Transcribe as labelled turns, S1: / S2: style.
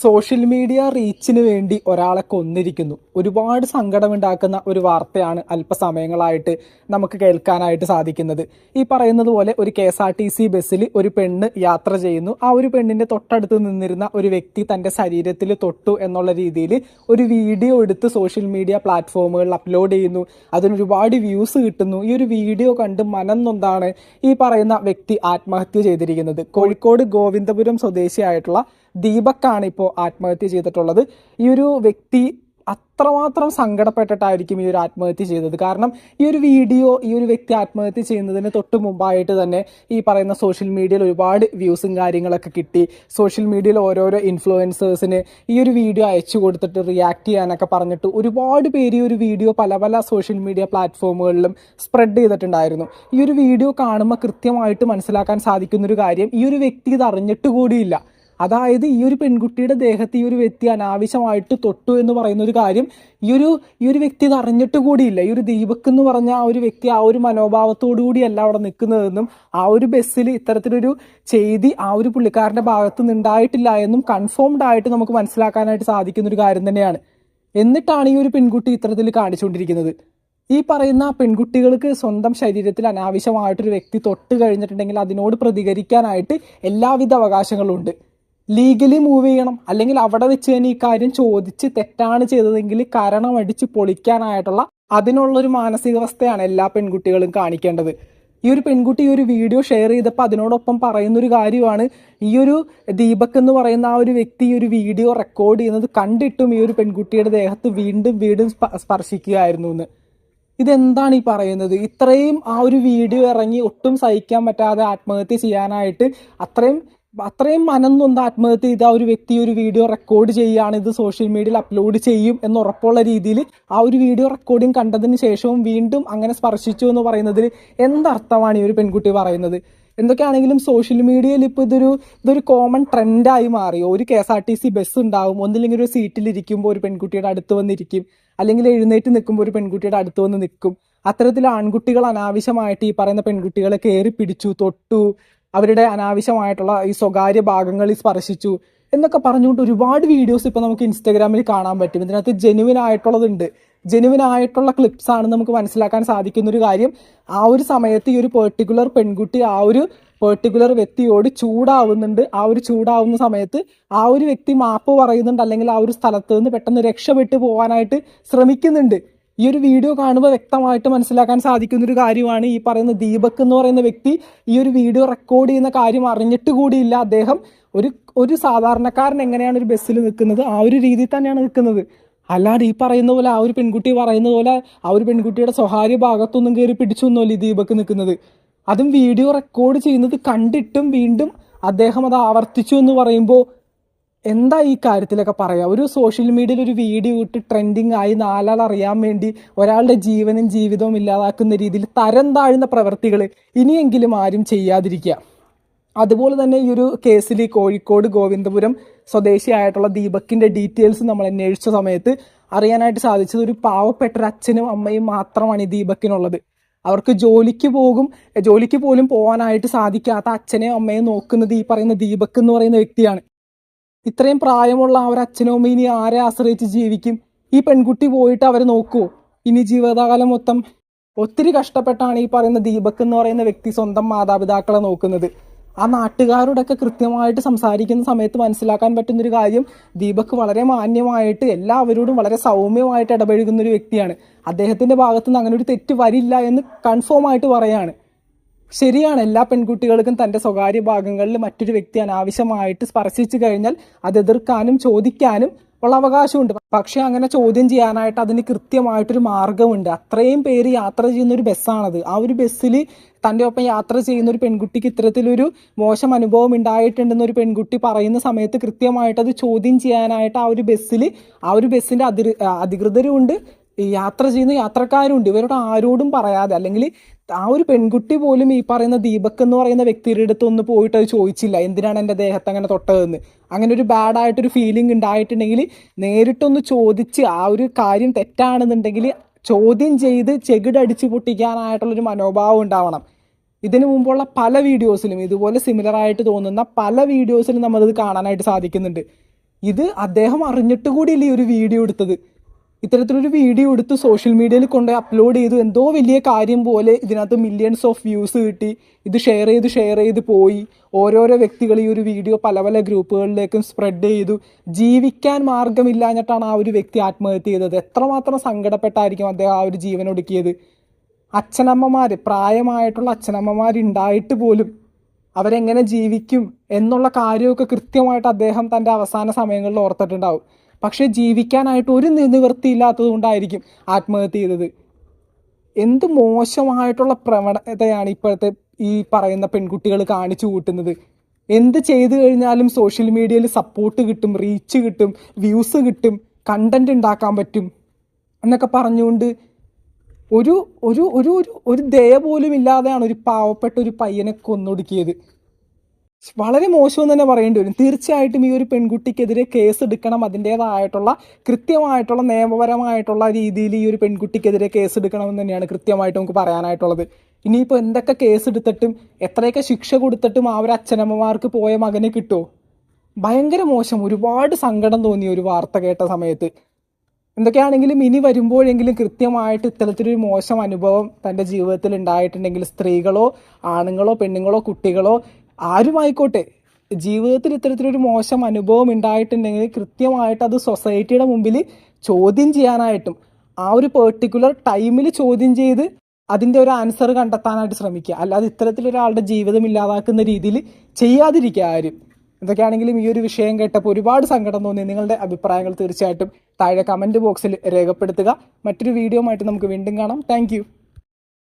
S1: Social media റീച്ചിന് വേണ്ടി ഒരാളെ കൊന്നിരിക്കുന്നു. ഒരുപാട് സങ്കടമുണ്ടാക്കുന്ന ഒരു വാർത്തയാണ് അല്പസമയങ്ങളായിട്ട് നമുക്ക് കേൾക്കാനായിട്ട് സാധിക്കുന്നത്. ഈ പറയുന്നത് പോലെ ഒരു KSRTC ബസ്സിൽ ഒരു പെണ്ണ് യാത്ര ചെയ്യുന്നു. ആ ഒരു പെണ്ണിന്റെ തൊട്ടടുത്ത് നിന്നിരുന്ന ഒരു വ്യക്തി തന്റെ ശരീരത്തിൽ തൊട്ടു എന്നുള്ള രീതിയിൽ ഒരു വീഡിയോ എടുത്ത് സോഷ്യൽ മീഡിയ പ്ലാറ്റ്ഫോമുകളിൽ അപ്ലോഡ് ചെയ്യുന്നു. അതിന് ഒരുപാട് വ്യൂസ് കിട്ടുന്നു. ഈ ഒരു വീഡിയോ കണ്ട് മനം നൊന്താണ് ഈ പറയുന്ന വ്യക്തി ആത്മഹത്യ ചെയ്തിരിക്കുന്നത്. കോഴിക്കോട് ഗോവിന്ദപുരം സ്വദേശിയായിട്ടുള്ള ദീപക്കാണ് ഇപ്പോൾ ആത്മഹത്യ ചെയ്തിട്ടുള്ളത്. ഈ ഒരു വ്യക്തി അത്രമാത്രം സങ്കടപ്പെട്ടിട്ടായിരിക്കും ഈ ഒരു ആത്മഹത്യ ചെയ്തത്. കാരണം ഈ ഒരു വീഡിയോ ഈ ഒരു വ്യക്തി ആത്മഹത്യ ചെയ്യുന്നതിന് തൊട്ട് മുമ്പായിട്ട് തന്നെ ഈ പറയുന്ന സോഷ്യൽ മീഡിയയിൽ ഒരുപാട് വ്യൂസും കാര്യങ്ങളൊക്കെ കിട്ടി. സോഷ്യൽ മീഡിയയിൽ ഓരോരോ ഇൻഫ്ലുവൻസേഴ്സിന് ഈ ഒരു വീഡിയോ അയച്ചു കൊടുത്തിട്ട് റിയാക്ട് ചെയ്യാനൊക്കെ പറഞ്ഞിട്ട് ഒരുപാട് പേര് ഈ ഒരു വീഡിയോ പല പല സോഷ്യൽ മീഡിയ പ്ലാറ്റ്ഫോമുകളിലും സ്പ്രെഡ് ചെയ്തിട്ടുണ്ടായിരുന്നു. ഈ ഒരു വീഡിയോ കാണുമ്പോൾ കൃത്യമായിട്ട് മനസ്സിലാക്കാൻ സാധിക്കുന്നൊരു കാര്യം, ഈ ഒരു വ്യക്തി ഇത് അറിഞ്ഞിട്ട് കൂടിയില്ല. അതായത് ഈ ഒരു പെൺകുട്ടിയുടെ ദേഹത്ത് ഈ ഒരു വ്യക്തി അനാവശ്യമായിട്ട് തൊട്ടു എന്ന് പറയുന്ന ഒരു കാര്യം ഈ ഒരു വ്യക്തി ഇത് അറിഞ്ഞിട്ട് കൂടിയില്ല. ഈ ഒരു ദീപക് എന്ന് പറഞ്ഞ ആ ഒരു വ്യക്തി ആ ഒരു മനോഭാവത്തോടു കൂടിയല്ല അവിടെ നിൽക്കുന്നതെന്നും ആ ഒരു ബസ്സിൽ ഇത്തരത്തിലൊരു ചെയ്തി ആ ഒരു പുള്ളിക്കാരന്റെ ഭാഗത്ത് നിന്നുണ്ടായിട്ടില്ല എന്നും കൺഫേംഡ് ആയിട്ട് നമുക്ക് മനസ്സിലാക്കാനായിട്ട് സാധിക്കുന്ന ഒരു കാര്യം തന്നെയാണ്. എന്നിട്ടാണ് ഈ ഒരു പെൺകുട്ടി ഇത്തരത്തിൽ കാണിച്ചുകൊണ്ടിരിക്കുന്നത്. ഈ പറയുന്ന പെൺകുട്ടികൾക്ക് സ്വന്തം ശരീരത്തിൽ അനാവശ്യമായിട്ടൊരു വ്യക്തി തൊട്ട് കഴിഞ്ഞിട്ടുണ്ടെങ്കിൽ അതിനോട് പ്രതികരിക്കാനായിട്ട് എല്ലാവിധ അവകാശങ്ങളും ഉണ്ട്. ലീഗലി മൂവ് ചെയ്യണം, അല്ലെങ്കിൽ അവിടെ വെച്ച് തന്നെ ഈ കാര്യം ചോദിച്ച് തെറ്റാണ് ചെയ്തതെങ്കിൽ കരണമടിച്ച് പൊളിക്കാനായിട്ടുള്ള അതിനുള്ളൊരു മാനസികാവസ്ഥയാണ് എല്ലാ പെൺകുട്ടികളും കാണിക്കേണ്ടത്. ഈ ഒരു പെൺകുട്ടി ഈ ഒരു വീഡിയോ ഷെയർ ചെയ്തപ്പോൾ അതിനോടൊപ്പം പറയുന്നൊരു കാര്യമാണ്, ഈ ഒരു ദീപക് എന്ന് പറയുന്ന ആ ഒരു വ്യക്തി ഈ ഒരു വീഡിയോ റെക്കോർഡ് ചെയ്യുന്നത് കണ്ടിട്ടും ഈ ഒരു പെൺകുട്ടിയുടെ ദേഹത്ത് വീണ്ടും വീണ്ടും സ്പർശിക്കുകയായിരുന്നു എന്ന്. ഇതെന്താണ് ഈ പറയുന്നത്? ഇത്രയും ആ ഒരു വീഡിയോ ഇറങ്ങി ഒട്ടും സഹിക്കാൻ പറ്റാതെ ആത്മഹത്യ ചെയ്യാനായിട്ട് അത്രയും മനം നൊന്ത് ആത്മഹത്യ ചെയ്ത ആ ഒരു വ്യക്തി ഒരു വീഡിയോ റെക്കോർഡ് ചെയ്യുകയാണ്, ഇത് സോഷ്യൽ മീഡിയയിൽ അപ്ലോഡ് ചെയ്യും എന്ന് ഉറപ്പുള്ള രീതിയിൽ ആ ഒരു വീഡിയോ റെക്കോർഡിങ് കണ്ടതിന് ശേഷവും വീണ്ടും അങ്ങനെ സ്പർശിച്ചു എന്ന് പറയുന്നതിൽ എന്തർത്ഥമാണ് ഈ ഒരു പെൺകുട്ടി പറയുന്നത്? എന്തൊക്കെയാണെങ്കിലും സോഷ്യൽ മീഡിയയിൽ ഇപ്പോൾ ഇതൊരു കോമൺ ട്രെൻഡായി മാറി. ഒരു KSRTC ബസ് ഉണ്ടാവും, ഒന്നില്ലെങ്കിൽ ഒരു സീറ്റിലിരിക്കുമ്പോൾ ഒരു പെൺകുട്ടിയുടെ അടുത്ത് വന്നിരിക്കും, അല്ലെങ്കിൽ എഴുന്നേറ്റ് നിൽക്കുമ്പോൾ ഒരു പെൺകുട്ടിയുടെ അടുത്ത് വന്ന് നിൽക്കും. അത്തരത്തിൽ ആൺകുട്ടികൾ അനാവശ്യമായിട്ട് ഈ പറയുന്ന പെൺകുട്ടികളെ കയറി പിടിച്ചു, തൊട്ടു, അവരുടെ അനാവശ്യമായിട്ടുള്ള ഈ സ്വകാര്യ ഭാഗങ്ങളിൽ സ്പർശിച്ചു എന്നൊക്കെ പറഞ്ഞുകൊണ്ട് ഒരുപാട് വീഡിയോസ് ഇപ്പോൾ നമുക്ക് ഇൻസ്റ്റാഗ്രാമിൽ കാണാൻ പറ്റും. ഇതിനകത്ത് ജെനുവിൻ ആയിട്ടുള്ള ക്ലിപ്സ് ആണ് നമുക്ക് മനസ്സിലാക്കാൻ സാധിക്കുന്ന ഒരു കാര്യം. ആ ഒരു സമയത്ത് ഈ ഒരു പെർട്ടിക്കുലർ പെൺകുട്ടി ആ ഒരു പെർട്ടിക്കുലർ വ്യക്തിയോട് ചൂടാവുന്നുണ്ട്. ആ ഒരു ചൂടാവുന്ന സമയത്ത് ആ ഒരു വ്യക്തി മാപ്പ് പറയുന്നുണ്ട്, അല്ലെങ്കിൽ ആ ഒരു സ്ഥലത്ത് നിന്ന് പെട്ടെന്ന് രക്ഷപ്പെട്ടു പോകാനായിട്ട് ശ്രമിക്കുന്നുണ്ട്. ഈ ഒരു വീഡിയോ കാണുമ്പോൾ വ്യക്തമായിട്ട് മനസ്സിലാക്കാൻ സാധിക്കുന്ന ഒരു കാര്യമാണ്, ഈ പറയുന്ന ദീപക് എന്ന് പറയുന്ന വ്യക്തി ഈ ഒരു വീഡിയോ റെക്കോർഡ് ചെയ്യുന്ന കാര്യം അറിഞ്ഞിട്ട് കൂടിയില്ല. അദ്ദേഹം ഒരു സാധാരണക്കാരൻ എങ്ങനെയാണ് ഒരു ബസ്സിൽ നിൽക്കുന്നത് ആ ഒരു രീതിയിൽ തന്നെയാണ് നിൽക്കുന്നത്. അല്ലാതെ ഈ പറയുന്ന പോലെ ആ ഒരു പെൺകുട്ടി പറയുന്ന പോലെ ആ ഒരു പെൺകുട്ടിയുടെ സ്വകാര്യ ഭാഗത്തൊന്നും കയറി പിടിച്ചൊന്നുമല്ല ഈ ദീപക് നിൽക്കുന്നത്. അതും വീഡിയോ റെക്കോർഡ് ചെയ്യുന്നത് കണ്ടിട്ടും വീണ്ടും അദ്ദേഹം അത് ആവർത്തിച്ചു എന്ന് പറയുമ്പോൾ എന്താ ഈ കാര്യത്തിലൊക്കെ പറയാം? ഒരു സോഷ്യൽ മീഡിയയിൽ ഒരു വീഡിയോ ഇട്ട് ട്രെൻഡിങ് ആയി നാലാൾ അറിയാൻ വേണ്ടി ഒരാളുടെ ജീവനും ജീവിതവും ഇല്ലാതാക്കുന്ന രീതിയിൽ തരം താഴ്ന്ന പ്രവർത്തികൾ ഇനിയെങ്കിലും ആരും ചെയ്യാതിരിക്കുക. അതുപോലെ തന്നെ ഈ ഒരു കേസിൽ കോഴിക്കോട് ഗോവിന്ദപുരം സ്വദേശിയായിട്ടുള്ള ദീപക്കിന്റെ ഡീറ്റെയിൽസ് നമ്മൾ അന്വേഷിച്ച സമയത്ത് അറിയാനായിട്ട് സാധിച്ചത് ഒരു പാവപ്പെട്ട ഒരു അച്ഛനും അമ്മയും മാത്രമാണ് ഈ ദീപക്കിനുള്ളത്. അവർക്ക് ജോലിക്ക് പോലും പോകാനായിട്ട് സാധിക്കാത്ത അച്ഛനെയും അമ്മയും നോക്കുന്നത് ഈ പറയുന്ന ദീപക് എന്ന് പറയുന്ന വ്യക്തിയാണ്. ഇത്രയും പ്രായമുള്ള ആ ഒരു അച്ഛനും അമ്മയും ഇനി ആരെ ആശ്രയിച്ച് ജീവിക്കും? ഈ പെൺകുട്ടി പോയിട്ട് അവരെ നോക്കുമോ? ഇനി ജീവിതകാലം മൊത്തം ഒത്തിരി കഷ്ടപ്പെട്ടാണ് ഈ പറയുന്ന ദീപക് എന്ന് പറയുന്ന വ്യക്തി സ്വന്തം മാതാപിതാക്കളെ നോക്കുന്നത്. ആ നാട്ടുകാരോടൊക്കെ കൃത്യമായിട്ട് സംസാരിക്കുന്ന സമയത്ത് മനസ്സിലാക്കാൻ പറ്റുന്നൊരു കാര്യം, ദീപക് വളരെ മാന്യമായിട്ട് എല്ലാവരോടും വളരെ സൗമ്യമായിട്ട് ഇടപഴകുന്ന ഒരു വ്യക്തിയാണ്. അദ്ദേഹത്തിന്റെ ഭാഗത്തു നിന്ന് അങ്ങനെ ഒരു തെറ്റ് വരില്ല എന്ന് കൺഫേം ആയിട്ട് പറയാണ്. ശരിയാണ്, എല്ലാ പെൺകുട്ടികൾക്കും തൻ്റെ സ്വകാര്യ ഭാഗങ്ങളിൽ മറ്റൊരു വ്യക്തി അനാവശ്യമായിട്ട് സ്പർശിച്ചു കഴിഞ്ഞാൽ അത് എതിർക്കാനും ചോദിക്കാനും ഉള്ള അവകാശമുണ്ട്. പക്ഷെ അങ്ങനെ ചോദ്യം ചെയ്യാനായിട്ട് അതിന് കൃത്യമായിട്ടൊരു മാർഗമുണ്ട്. അത്രയും പേര് യാത്ര ചെയ്യുന്ന ഒരു ബസ്സാണത്. ആ ഒരു ബസ്സിൽ തൻ്റെ ഒപ്പം യാത്ര ചെയ്യുന്ന ഒരു പെൺകുട്ടിക്ക് ഇത്തരത്തിലൊരു മോശം അനുഭവം ഉണ്ടായിട്ടുണ്ടെന്ന് ഒരു പെൺകുട്ടി പറയുന്ന സമയത്ത് കൃത്യമായിട്ട് അത് ചോദ്യം ചെയ്യാനായിട്ട് ആ ഒരു ബസ്സിൻ്റെ അധികൃതരുമുണ്ട്, യാത്ര ചെയ്യുന്ന യാത്രക്കാരുണ്ട്. ഇവരോട് ആരോടും പറയാതെ, അല്ലെങ്കിൽ ആ ഒരു പെൺകുട്ടി പോലും ഈ പറയുന്ന ദീപക് എന്ന് പറയുന്ന വ്യക്തിയുടെ അടുത്ത് ഒന്ന് പോയിട്ട് അത് ചോദിച്ചില്ല, എന്തിനാണ് എൻ്റെ ദേഹത്ത് അങ്ങനെ തൊട്ടതെന്ന്. അങ്ങനെ ഒരു ബാഡായിട്ടൊരു ഫീലിംഗ് ഉണ്ടായിട്ടുണ്ടെങ്കിൽ നേരിട്ടൊന്ന് ചോദിച്ച് ആ ഒരു കാര്യം തെറ്റാണെന്നുണ്ടെങ്കിൽ ചോദ്യം ചെയ്ത് ചെകിടടിച്ച് പൊട്ടിക്കാനായിട്ടുള്ളൊരു മനോഭാവം ഉണ്ടാവണം. ഇതിനു മുമ്പുള്ള പല വീഡിയോസിലും ഇതുപോലെ സിമിലർ ആയിട്ട് തോന്നുന്ന പല വീഡിയോസിലും നമ്മളത് കാണാനായിട്ട് സാധിക്കുന്നുണ്ട്. ഇത് അദ്ദേഹം അറിഞ്ഞിട്ട് കൂടിയില്ല ഈ ഒരു വീഡിയോ എടുത്തത്. ഇത്തരത്തിലൊരു വീഡിയോ എടുത്ത് സോഷ്യൽ മീഡിയയിൽ കൊണ്ടുപോയി അപ്ലോഡ് ചെയ്തു. എന്തോ വലിയ കാര്യം പോലെ ഇതിനകത്ത് മില്യൺസ് ഓഫ് വ്യൂസ് കിട്ടി. ഇത് ഷെയർ ചെയ്ത് പോയി. ഓരോരോ വ്യക്തികൾ ഈ ഒരു വീഡിയോ പല പല ഗ്രൂപ്പുകളിലേക്കും സ്പ്രെഡ് ചെയ്തു. ജീവിക്കാൻ മാർഗമില്ലാഞ്ഞിട്ടാണ് ആ ഒരു വ്യക്തി ആത്മഹത്യ ചെയ്തത്. എത്രമാത്രം സങ്കടപ്പെട്ടായിരിക്കും അദ്ദേഹം ആ ഒരു ജീവൻ ഒടുക്കിയത്. അച്ഛനമ്മമാർ, പ്രായമായിട്ടുള്ള അച്ഛനമ്മമാരുണ്ടായിട്ട് പോലും അവരെങ്ങനെ ജീവിക്കും എന്നുള്ള കാര്യമൊക്കെ കൃത്യമായിട്ട് അദ്ദേഹം തൻ്റെ അവസാന സമയങ്ങളിൽ ഓർത്തിട്ടുണ്ടാവും. പക്ഷേ ജീവിക്കാനായിട്ട് ഒരു നിവൃത്തിയില്ലാത്തത് കൊണ്ടായിരിക്കും ആത്മഹത്യ ചെയ്തത്. എന്ത് മോശമായിട്ടുള്ള പ്രവണതയാണ് ഇപ്പോഴത്തെ ഈ പറയുന്ന പെൺകുട്ടികൾ കാണിച്ചു കൂട്ടുന്നത്. എന്ത് ചെയ്തു കഴിഞ്ഞാലും സോഷ്യൽ മീഡിയയിൽ സപ്പോർട്ട് കിട്ടും, റീച്ച് കിട്ടും, വ്യൂസ് കിട്ടും, കണ്ടന്റ് ഉണ്ടാക്കാൻ പറ്റും എന്നൊക്കെ പറഞ്ഞുകൊണ്ട് ഒരു ഒരു ഒരു ഒരു ദയ പോലും ഇല്ലാതെയാണ് ഒരു പാവപ്പെട്ട ഒരു പയ്യനെ കൊന്നൊടുക്കിയത്. വളരെ മോശമെന്ന് തന്നെ പറയേണ്ടി വരും. തീർച്ചയായിട്ടും ഈ ഒരു പെൺകുട്ടിക്കെതിരെ കേസ് എടുക്കണം. അതിൻ്റേതായിട്ടുള്ള കൃത്യമായിട്ടുള്ള നിയമപരമായിട്ടുള്ള രീതിയിൽ ഈ ഒരു പെൺകുട്ടിക്കെതിരെ കേസ് എടുക്കണമെന്ന് തന്നെയാണ് കൃത്യമായിട്ട് നമുക്ക് പറയാനായിട്ടുള്ളത്. ഇനിയിപ്പോൾ എന്തൊക്കെ കേസ് എടുത്തിട്ടും എത്രയൊക്കെ ശിക്ഷ കൊടുത്തിട്ടും ആ ഒരു അച്ഛനമ്മമാർക്ക് പോയ മകനെ കിട്ടുമോ? ഭയങ്കര മോശം. ഒരുപാട് സങ്കടം തോന്നി ഒരു വാർത്ത കേട്ട സമയത്ത്. എന്തൊക്കെയാണെങ്കിലും ഇനി വരുമ്പോഴെങ്കിലും കൃത്യമായിട്ട് ഇത്തരത്തിലൊരു മോശം അനുഭവം തൻ്റെ ജീവിതത്തിൽ ഉണ്ടായിട്ടുണ്ടെങ്കിൽ, സ്ത്രീകളോ ആണുങ്ങളോ പെണ്ണുങ്ങളോ കുട്ടികളോ ആരുമായിക്കോട്ടെ, ജീവിതത്തിൽ ഇത്തരത്തിലൊരു മോശം അനുഭവം ഉണ്ടായിട്ടുണ്ടെങ്കിൽ കൃത്യമായിട്ട് അത് സൊസൈറ്റിയുടെ മുമ്പിൽ ചോദ്യം ചെയ്യാനായിട്ടും ആ ഒരു പെർട്ടിക്കുലർ ടൈമിൽ ചോദ്യം ചെയ്ത് അതിൻ്റെ ഒരു ആൻസർ കണ്ടെത്താനായിട്ട് ശ്രമിക്കുക. അല്ലാതെ ഇത്തരത്തിലൊരാളുടെ ജീവിതം ഇല്ലാതാക്കുന്ന രീതിയിൽ ചെയ്യാതിരിക്കുക ആരും. എന്തൊക്കെയാണെങ്കിലും ഈ ഒരു വിഷയം കേട്ടപ്പോൾ ഒരുപാട് സങ്കടം തോന്നി. നിങ്ങളുടെ അഭിപ്രായങ്ങൾ തീർച്ചയായിട്ടും താഴെ കമൻറ്റ് ബോക്സിൽ രേഖപ്പെടുത്തുക. മറ്റൊരു വീഡിയോ ആയിട്ട് നമുക്ക് വീണ്ടും കാണാം. താങ്ക്